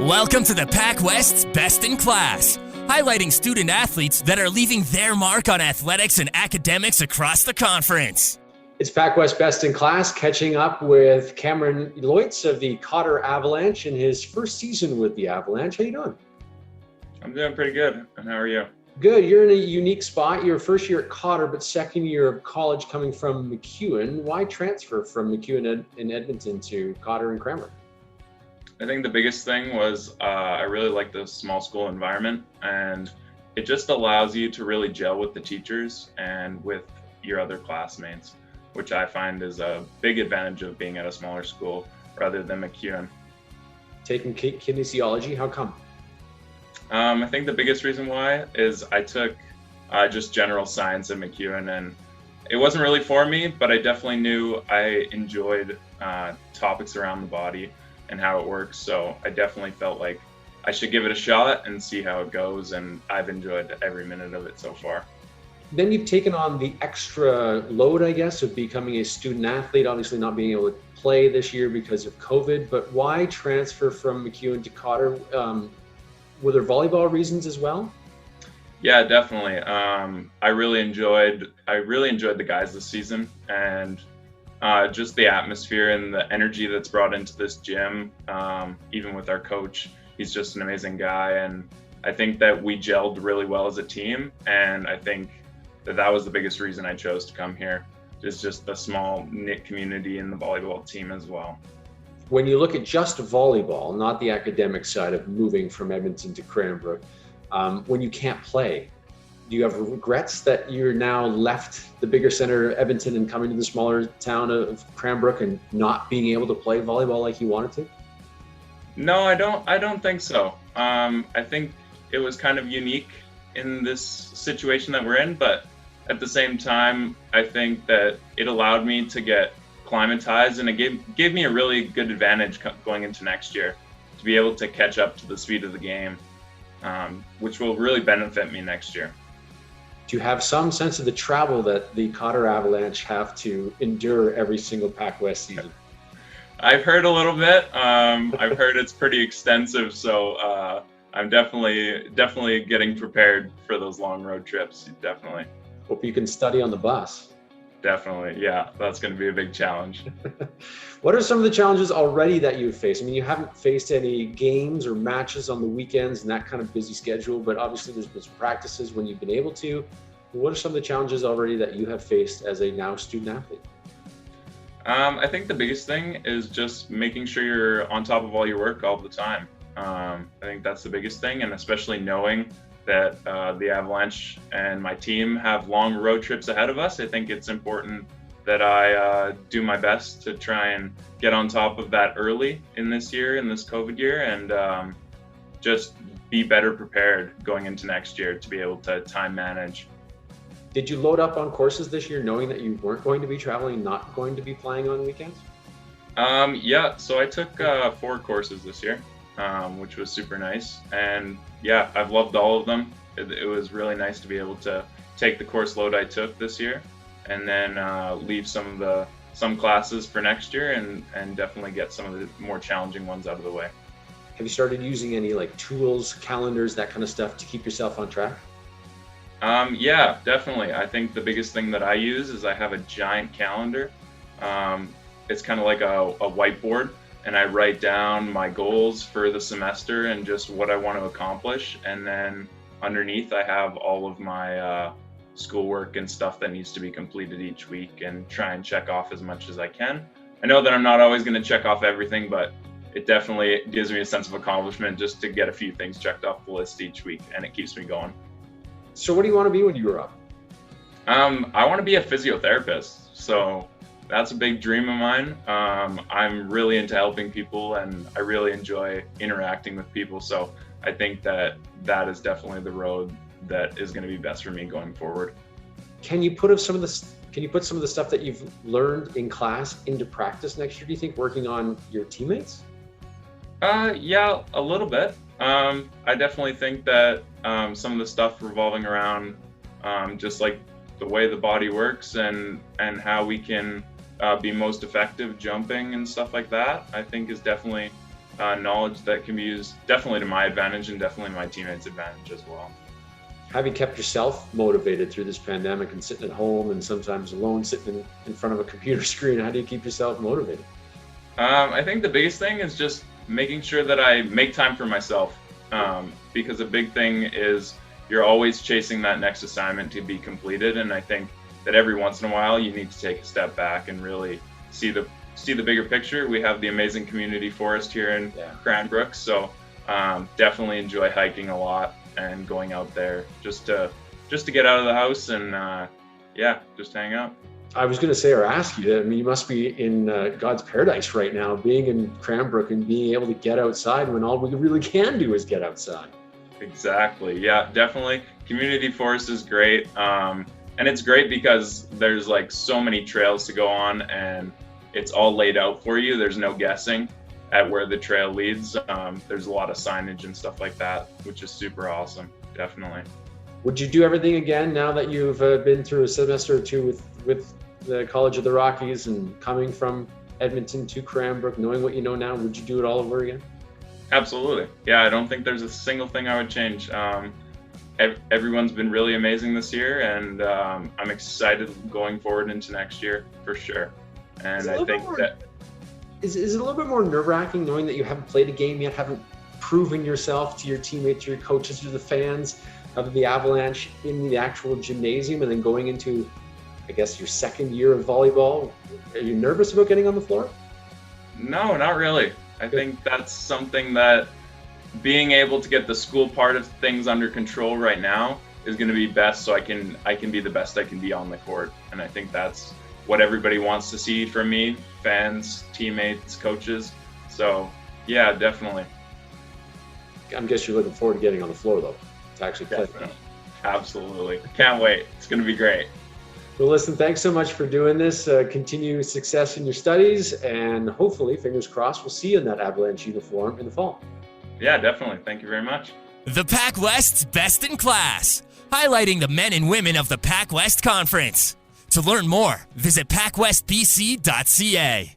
Welcome to the PACWEST's Best in Class, highlighting student athletes that are leaving their mark on athletics and academics across the conference. It's PACWEST Best in Class, catching up with Kamrin Loitz of the COTR Avalanche in his first season with the Avalanche. How you doing? I'm doing pretty good. And how are you? Good. You're in a unique spot. You're first year at COTR, but second year of college coming from MacEwan. Why transfer from MacEwan in Edmonton to COTR and Cranbrook? I think the biggest thing was I really like the small school environment, and it just allows you to really gel with the teachers and with your other classmates, which I find is a big advantage of being at a smaller school rather than MacEwan. Taking kinesiology, how come? I think the biggest reason why is I took just general science at MacEwan, and it wasn't really for me, but I definitely knew I enjoyed topics around the body and how it works. So I definitely felt like I should give it a shot and see how it goes. And I've enjoyed every minute of it so far. Then you've taken on the extra load, I guess, of becoming a student athlete, obviously not being able to play this year because of COVID, but why transfer from MacEwan to COTR? Were there volleyball reasons as well? Yeah, definitely. I really enjoyed the guys this season, and just the atmosphere and the energy that's brought into this gym, even with our coach. He's just an amazing guy, and I think that we gelled really well as a team, and I think that was the biggest reason I chose to come here, is just the small knit community in the volleyball team as well. When you look at just volleyball, not the academic side of moving from Edmonton to Cranbrook, when you can't play, do you have regrets that you're now left the bigger center of Edmonton and coming to the smaller town of Cranbrook and not being able to play volleyball like you wanted to? No, I don't think so. I think it was kind of unique in this situation that we're in, but at the same time, I think that it allowed me to get climatized, and it gave me a really good advantage going into next year to be able to catch up to the speed of the game, which will really benefit me next year. Do you have some sense of the travel that the COTR Avalanche have to endure every single PACWEST season? I've heard a little bit. I've heard it's pretty extensive, so I'm definitely getting prepared for those long road trips. Definitely. Hope you can study on the bus. Definitely, yeah. That's going to be a big challenge. What are some of the challenges already that you've faced? I mean, you haven't faced any games or matches on the weekends and that kind of busy schedule, but obviously there's been some practices when you've been able to. What are some of the challenges already that you have faced as a now student athlete? I think the biggest thing is just making sure you're on top of all your work all the time. I think that's the biggest thing, and especially knowing that the Avalanche and my team have long road trips ahead of us. I think it's important that I do my best to try and get on top of that early in this COVID year, and just be better prepared going into next year to be able to time manage. Did you load up on courses this year knowing that you weren't going to be traveling, not going to be playing on weekends? Yeah, so I took 4 courses this year, which was super nice. And yeah, I've loved all of them. It was really nice to be able to take the course load I took this year, and then leave some classes for next year, and definitely get some of the more challenging ones out of the way. Have you started using any like tools, calendars, that kind of stuff to keep yourself on track? Yeah, definitely. I think the biggest thing that I use is I have a giant calendar. It's kind of like a whiteboard, and I write down my goals for the semester and just what I want to accomplish. And then underneath I have all of my schoolwork and stuff that needs to be completed each week, and try and check off as much as I can. I know that I'm not always going to check off everything, but it definitely gives me a sense of accomplishment just to get a few things checked off the list each week, and it keeps me going. So what do you want to be when you grow up? I want to be a physiotherapist. So that's a big dream of mine. I'm really into helping people, and I really enjoy interacting with people. So I think that is definitely the road that is going to be best for me going forward. Can you put some of the stuff that you've learned in class into practice next year, do you think, working on your teammates? Yeah, a little bit. I definitely think that some of the stuff revolving around just like the way the body works and how we can be most effective jumping and stuff like that, I think is definitely knowledge that can be used definitely to my advantage and definitely my teammates' advantage as well. Have you kept yourself motivated through this pandemic and sitting at home and sometimes alone sitting in front of a computer screen? How do you keep yourself motivated? I think the biggest thing is just making sure that I make time for myself, because a big thing is you're always chasing that next assignment to be completed, and I think that every once in a while you need to take a step back and really see the bigger picture. We have the amazing community forest here in Cranbrook, so definitely enjoy hiking a lot and going out there just to get out of the house and just hang out. I was going to say or ask you, I mean, you must be in God's paradise right now, being in Cranbrook and being able to get outside when all we really can do is get outside. Exactly. Yeah, definitely. Community forest is great. And it's great because there's like so many trails to go on and it's all laid out for you. There's no guessing at where the trail leads. There's a lot of signage and stuff like that, which is super awesome. Definitely. Would you do everything again now that you've been through a semester or two with the College of the Rockies and coming from Edmonton to Cranbrook, knowing what you know now? Would you do it all over again? Absolutely. Yeah, I don't think there's a single thing I would change. Everyone's been really amazing this year, and I'm excited going forward into next year for sure. And I think that is it a little bit more nerve-wracking knowing that you haven't played a game yet, haven't proven yourself to your teammates, to your coaches, to the fans of the Avalanche in the actual gymnasium, and then going into, I guess, your second year of volleyball? Are you nervous about getting on the floor? No, not really. I think that's something that being able to get the school part of things under control right now is going to be best, so I can be the best I can be on the court. And I think that's what everybody wants to see from me, fans, teammates, coaches. So yeah, definitely. I guess you're looking forward to getting on the floor though, to actually play. Definitely. Absolutely. Can't wait. It's going to be great. Well, listen, thanks so much for doing this. Continue success in your studies, and hopefully, fingers crossed, we'll see you in that Avalanche uniform in the fall. Yeah, definitely. Thank you very much. The PACWEST's Best in Class, highlighting the men and women of the PACWEST Conference. To learn more, visit pacwestbc.ca.